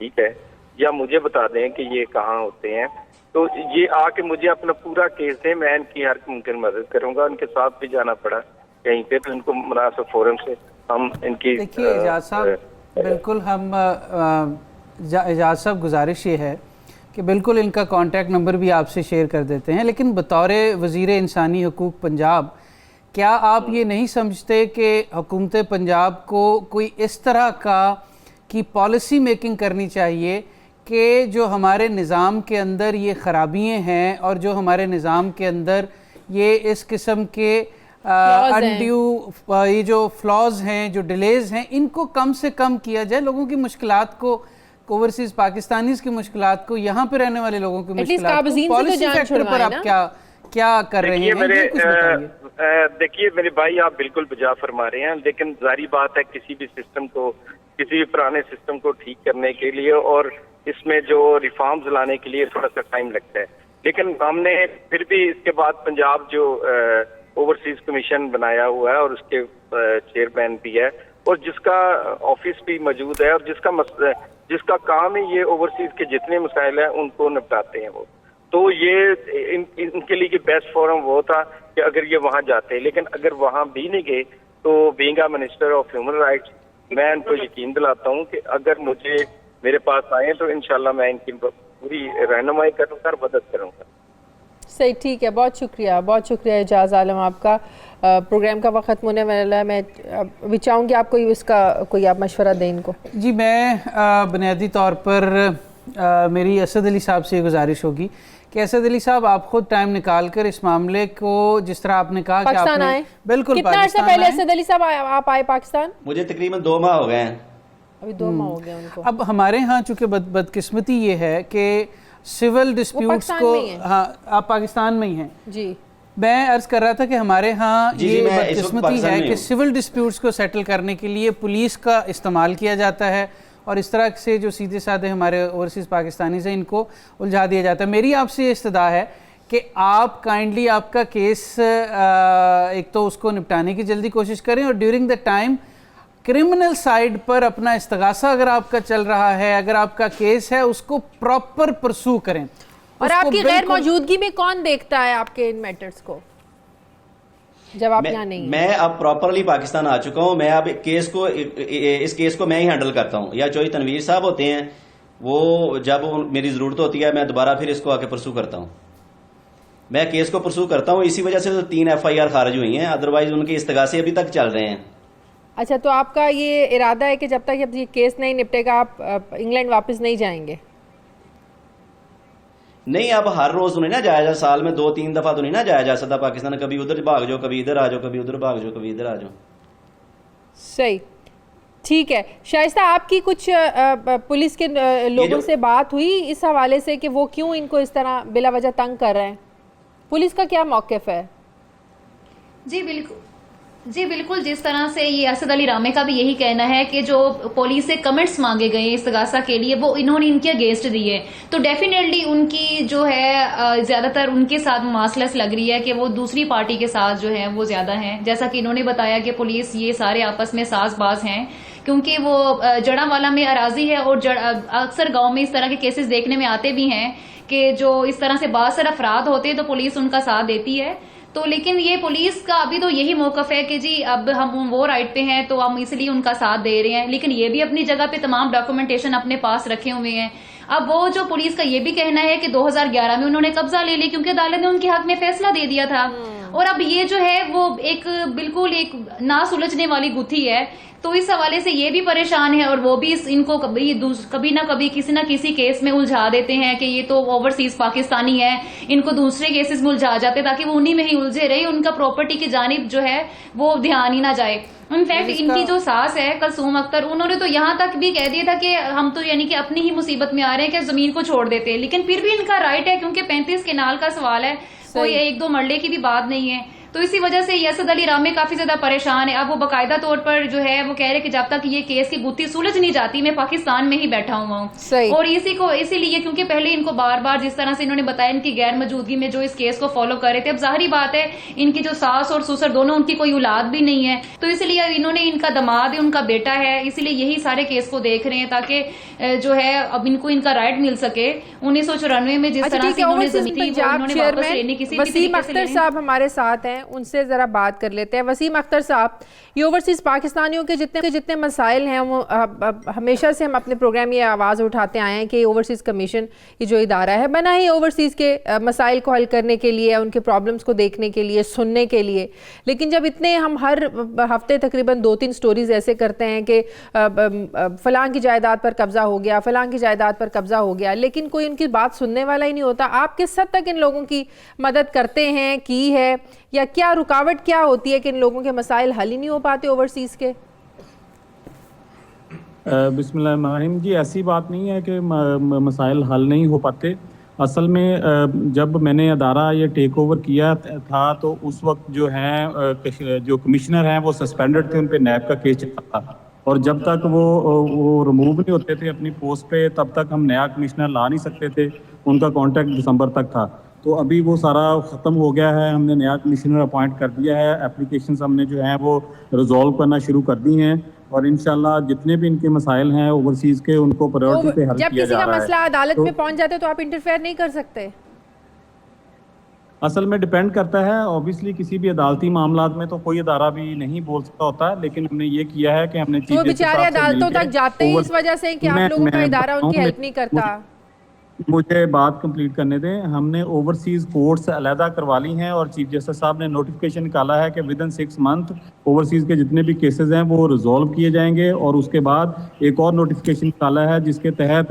ठीक है, या मुझे बता दें कि ये कहाँ होते हैं, तो ये आके मुझे अपना पूरा केस दें, मैं इनकी हर मुमकिन मदद करूंगा। उनके साथ भी जाना पड़ा कहीं पे तो इनको मुनासिब फोरम से हम इनकी देखिए एजाज साहब, बिल्कुल हम एजाज साहब गुजारिश ये है कि बिल्कुल इनका कॉन्टैक्ट नंबर भी आपसे शेयर कर देते हैं, लेकिन बतौर वज़ीर इंसानी हुकूक पंजाब क्या आप ये नहीं समझते कि हुकूमत पंजाब को कोई इस तरह की पॉलिसी मेकिंग करनी चाहिए कि जो हमारे निज़ाम के अंदर ये ख़राबियाँ हैं और जो हमारे निज़ाम के अंदर ये इस किस्म के अनड्यू ये जो फ्लॉज हैं, जो डिलेज़ हैं, इनको कम से कम किया जाए, लोगों की मुश्किलात को ओवरसीज पाकिस्तानीज की मुश्किलात को, यहाँ पे रहने वाले लोगों की At least मुश्किलात को, काबज़ीन से तो पॉलिसी जान फैक्टर पर छुड़वाएं आप ना। क्या कर रहे हैं, ये कुछ बताइए। देखिए मेरे भाई, आप बिल्कुल बजा फरमा रहे हैं, लेकिन जारी बात है किसी भी सिस्टम को, किसी भी पुराने सिस्टम को ठीक करने के लिए और इसमें जो रिफॉर्म्स लाने के लिए थोड़ा सा टाइम लगता है। लेकिन हमने फिर भी इसके बाद पंजाब जो ओवरसीज कमीशन बनाया हुआ है और उसके चेयरमैन भी है और जिसका ऑफिस भी मौजूद है और जिसका काम ही ये ओवरसीज के जितने मसाइल हैं उनको निपटाते हैं वो। तो ये इनके लिए बेस्ट फोरम वो था कि अगर ये वहां जाते, लेकिन अगर वहां भी नहीं गए तो being a minister of human rights मैं इनको यकीन दिलाता हूं कि अगर मुझे मेरे पास आए तो इंशाल्लाह मैं इनकी पूरी रहनुमाई करूंगा और मदद करूंगा। सही, ठीक है, बहुत शुक्रिया एजाज आलम आपका। प्रोग्राम का वक्त खत्म होने वाला है, मैं अभी चाहूँगी आपको इसका कोई आप मशवरा दें इनको। जी, मैं बुनियादी तौर पर मेरी असद अली साहब से गुजारिश होगी कि असद अली साहब आप खुद टाइम निकाल कर इस मामले को, जिस तरह आपने कहा कि पाकिस्तान आए, बिल्कुल कितना अर्सा पहले असद अली साहब आप आए पाकिस्तान? मुझे तकरीबन 2 माह हो गए हैं। अभी 2 माह हो गए उनको। अब हमारे यहाँ चूंकि बदकिस्मती ये है कि सिविल डिस्प्यूट्स को, हाँ आप पाकिस्तान में ही हैं जी, मैं अर्ज कर रहा था कि हमारे यहाँ ये बदकिस्मती है कि सिविल डिस्प्यूट्स को सेटल करने के लिए पुलिस का इस्तेमाल किया जाता है और इस तरह से जो सीधे साधे हमारे ओवरसीज़ पाकिस्तानी से इनको उलझा दिया जाता है। मेरी आपसे ये इस्तदा है कि आप काइंडली आपका केस एक तो उसको निपटाने की जल्दी कोशिश करें और during the time criminal side पर अपना इस्तगासा अगर आपका चल रहा है, अगर आपका केस है, उसको प्रॉपर परसू करें। और आपकी गैर मौजूदगी में कौन देखता है आपके इन मैटर्स को जब आप यहाँ नहीं? मैं अब प्रॉपरली पाकिस्तान आ चुका हूँ। मैं अब इस केस को मैं ही हैंडल करता हूँ, या चौधरी तनवीर साहब होते हैं, वो जब मेरी जरूरत होती है मैं दोबारा फिर इसको आके परसू करता हूँ। मैं केस को परसू करता हूँ, इसी वजह से तो 3 FIR खारिज हुई हैं, अदरवाइज उनके इस्तगासे अभी तक चल रहे हैं। अच्छा, तो आपका ये इरादा है कि जब तक ये केस नहीं निपटेगा आप इंग्लैंड वापस नहीं जाएंगे? नहीं, अब हर रोज तो नहीं ना जाया जा, साल में 2-3 दफा तो नहीं ना जाया जा सकता पाकिस्तान। कभी उधर भाग जाओ, कभी इधर आ जाओ, कभी उधर भाग जाओ, कभी इधर आ जाओ। सही, ठीक है। शाइस्ता, आपकी कुछ पुलिस के लोगों से बात हुई इस हवाले से कि वो क्यों इनको इस तरह बिला वजह तंग कर रहे हैं? पुलिस का क्या मौक़िफ़ है? जी बिल्कुल, जिस तरह से ये असद अली रामे का भी यही कहना है कि जो पुलिस से कमेंट्स मांगे गए इस्तगासा के लिए वो इन्होंने इनके अगेंस्ट दिए, तो डेफिनेटली उनकी जो है ज्यादातर उनके साथ मसलस लग रही है कि वो दूसरी पार्टी के साथ जो है वो ज्यादा हैं। जैसा कि इन्होंने बताया कि पुलिस ये सारे आपस में साजबाज हैं क्योंकि वो जड़ावाला में अराजी है और अक्सर गाँव में इस तरह के केसेस देखने में आते भी हैं कि जो इस तरह से बासर अफराद होते हैं तो पुलिस उनका साथ देती है। तो लेकिन ये पुलिस का अभी तो यही मौकफ है कि जी अब हम वो राइट पे हैं तो हम इसलिए उनका साथ दे रहे हैं, लेकिन ये भी अपनी जगह पे तमाम डॉक्यूमेंटेशन अपने पास रखे हुए हैं। अब वो जो पुलिस का ये भी कहना है कि 2011 में उन्होंने कब्जा ले लिया क्योंकि अदालत ने उनके हक में फैसला दे दिया था, और अब ये जो है वो एक बिल्कुल एक ना सुलझने वाली गुत्थी है। तो इस हवाले से ये भी परेशान है और वो भी इनको कभी ना कभी किसी ना किसी केस में उलझा देते हैं कि ये तो ओवरसीज पाकिस्तानी है, इनको दूसरे केसेस में उलझा जाते ताकि वो उन्हीं में ही उलझे रहे, उनका प्रॉपर्टी की जानिब जो है वो ध्यान ही ना जाए। इनफैक्ट इनकी जो सास है कलसूम अख्तर, उन्होंने तो यहाँ तक भी कह दिया था कि हम तो यानी कि अपनी ही मुसीबत में आ रहे हैं कि जमीन को छोड़ देते हैं, लेकिन फिर भी इनका राइट है क्योंकि 35 केनाल का सवाल है, कोई 1-2 मरले की भी बात नहीं है। तो इसी वजह से असद अली रामे काफी ज्यादा परेशान है। अब वो बाकायदा तौर पर जो है वो कह रहे कि जब तक ये केस की गुत्थी सुलझ नहीं जाती मैं पाकिस्तान में ही बैठा हुआ हूँ। और इसीलिए क्योंकि पहले इनको बार बार जिस तरह से इन्होंने बताया इनकी गैर मौजूदगी में जो इस केस को फॉलो कर रहे थे, अब जाहिर बात है इनकी जो सास और ससुर दोनों उनकी कोई औलाद भी नहीं है, तो इसलिए इन्होंने इनका दामाद है, उनका बेटा है, इसीलिए यही सारे केस को देख रहे हैं ताकि जो है अब इनको इनका राइट मिल सके। 1994 में जिस तरह से इन्होंने जमीन थी वो उन्होंने वापस लेने किसी भी तरीके से लेने। साहब हमारे साथ हैं, उनसे जरा बात कर लेते हैं। वसीम अख्तर साहब, ये ओवरसीज पाकिस्तानियों के जितने मसाइल हैं वो हमेशा से हम अपने प्रोग्राम ये आवाज़ उठाते आए हैं कि ओवरसीज कमीशन ये जो इदारा है बना ही ओवरसीज के मसाइल को हल करने के लिए, उनके प्रॉब्लम्स को देखने के लिए, सुनने के लिए। लेकिन जब इतने हम हर हफ्ते तकरीबन 2-3 स्टोरीज ऐसे करते हैं कि फलां की जायदाद पर कब्जा हो गया, फलां की जायदाद पर कब्जा हो गया, लेकिन कोई उनकी बात सुनने वाला ही नहीं होता। आप किस हद तक इन लोगों की मदद करते हैं, की है, या क्या रुकावट क्या होती है कि इन लोगों के मसाइल हल ही नहीं हो पाते ओवरसीज के? बिस्मिल्लाहिर्रहमानिर्रहीम जी, ऐसी बात नहीं है कि मसाइल हल नहीं हो पाते। असल में जब मैंने अदारा ये टेक ओवर किया था तो उस वक्त जो हैं जो कमिश्नर हैं वो सस्पेंडेड थे, उन पे नैब का केस चल रहा था और जब तक वो रिमूव नहीं होते थे अपनी पोस्ट पे तब तक हम नया कमिश्नर ला नहीं सकते थे। उनका कॉन्ट्रैक्ट दिसंबर तक था, तो अभी वो सारा ख़त्म हो गया है। हमने नया कमिश्नर अपॉइंट कर दिया है, एप्लीकेशंस हमने जो हैं वो रिजॉल्व करना शुरू कर दी हैं और इंशाल्लाह जितने भी इनके मसाइल हैं ओवरसीज़ के उनको प्रायोरिटी पे तो हल जब किया किसी जा का रहा है। मसला अदालत तो में पहुंच जाते तो आप इंटरफेयर नहीं कर सकते? असल में डिपेंड करता है, ऑब्वियसली किसी भी अदालती मामलात में तो कोई अदारा भी नहीं बोल सकता होता, लेकिन हमने ये किया है कि हमने तो चीफ जस्टिस बेचारे साहब से अदालतों मिलके तक जाते ही इस वजह से कि आप लोगों का इदारा उनकी हेल्प नहीं करता। मुझे बात कंप्लीट करने दें। हमने ओवरसीज कोर्ट्स अलहदा करवा ली हैं और चीफ जस्टिस साहब ने नोटिफिकेशन निकाला है कि विद इन 6 मंथ ओवरसीज के जितने भी केसेस हैं वो रिजॉल्व किए जाएंगे और उसके बाद एक और नोटिफिकेशन निकाला है जिसके तहत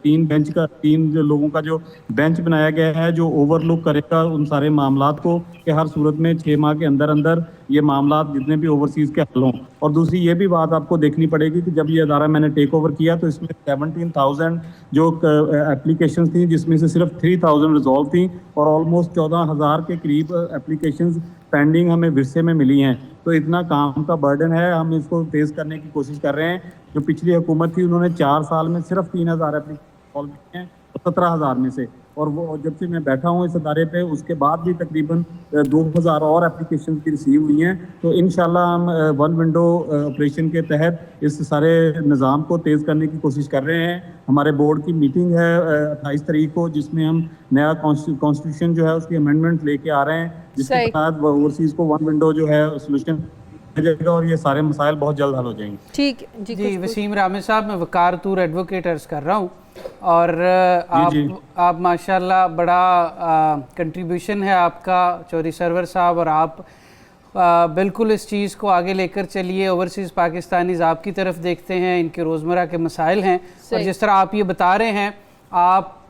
3 लोगों का जो बेंच बनाया गया है जो ओवरलुक करेगा उन सारे मामलात को कि हर सूरत में 6 माह के अंदर अंदर ये मामलात जितने भी ओवरसीज के हल हों। और दूसरी ये भी बात आपको देखनी पड़ेगी कि जब ये अदारा मैंने टेक ओवर किया तो इसमें 17,000 जो एप्लीकेशंस थी जिसमें से सिर्फ 3,000 रिजॉल्व थी और ऑलमोस्ट 14,000 के करीब एप्लीकेशंस पेंडिंग हमें विरसे में मिली हैं। तो इतना काम का बर्डन है, हम इसको फेस करने की कोशिश कर रहे हैं। जो पिछली हुकूमत थी उन्होंने 4 साल में सिर्फ 3,000 एप्लीकेशन सॉल्व किए हैं 17,000 में से, और वो जब से मैं बैठा हूँ इस अदारे पे उसके बाद भी तकरीबन 2,000 और एप्लीकेशन की रिसीव हुई हैं। तो इंशाल्लाह हम वन विंडो ऑपरेशन के तहत इस सारे निज़ाम को तेज़ करने की कोशिश कर रहे हैं। हमारे बोर्ड की मीटिंग है 28 तारीख को जिसमें हम नया कॉन्स्टिट्यूशन जो है उसकी अमेंडमेंट लेके आ रहे हैं जिसके तहत ओवरसीज़ को वन विंडो जो है सोल्यूशन जाएगा और ये सारे मसाइल बहुत जल्द हल हो जाएंगे। ठीक जी वसीम रामे साहब, मैं वकार तूर एडवोकेट अर्ज कर रहा हूँ और आप माशाल्लाह बड़ा कंट्रीब्यूशन है आपका चौधरी सरवर साहब, और आप बिल्कुल इस चीज़ को आगे लेकर चलिए। ओवरसीज़ पाकिस्तानीज़ आपकी तरफ देखते हैं, इनके रोज़मर्रा के मसाइल हैं और जिस तरह आप ये बता रहे हैं आप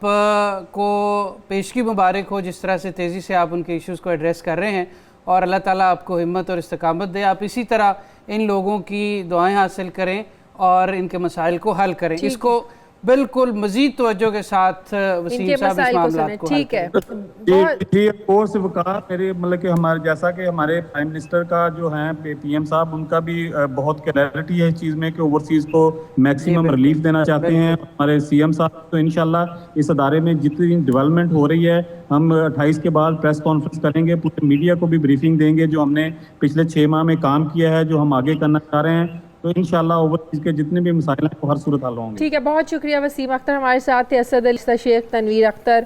को पेशगी मुबारक हो जिस तरह से तेज़ी से आप उनके इश्यूज़ को एड्रेस कर रहे हैं और अल्लाह ताला आपको हिम्मत और इस्तकामत दे। आप इसी तरह इन लोगों की दुआएं हासिल करें और इनके मसाइल को हल करें। इसको बिल्कुल मजीद तवज्जो के साथ वसीम साहब इस मामले को ठीक है। जी कोर्स वकार मेरे मतलब कि हमारे जैसा कि हमारे प्राइम मिनिस्टर का जो है पीएम साहब उनका भी बहुत क्लैरिटी है इस चीज़ में कि ओवरसीज को मैक्सिमम रिलीफ देना चाहते हैं। हमारे सीएम साहब तो इंशाल्लाह इस अदारे में जितनी डेवलपमेंट हो रही है हम 28 के बाद प्रेस कॉन्फ्रेंस करेंगे, पूरे मीडिया को भी ब्रीफिंग देंगे जो हमने पिछले 6 माह में काम किया है, जो हम आगे करना चाह रहे हैं। तो इंशाल्लाह ओवरसीज के जितने भी मसाइल हैं वो हर सूरत हल होंगे। ठीक है, बहुत शुक्रिया वसीम अख्तर हमारे साथ थे, असद अली शेख, तनवीर अख्तर,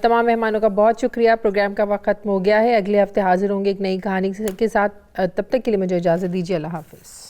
तमाम मेहमानों का बहुत शुक्रिया। प्रोग्राम का वक्त खत्म हो गया है, अगले हफ्ते हाजिर होंगे एक नई कहानी के साथ। तब तक के लिए मुझे इजाज़त दीजिए, अल्लाह हाफिज़।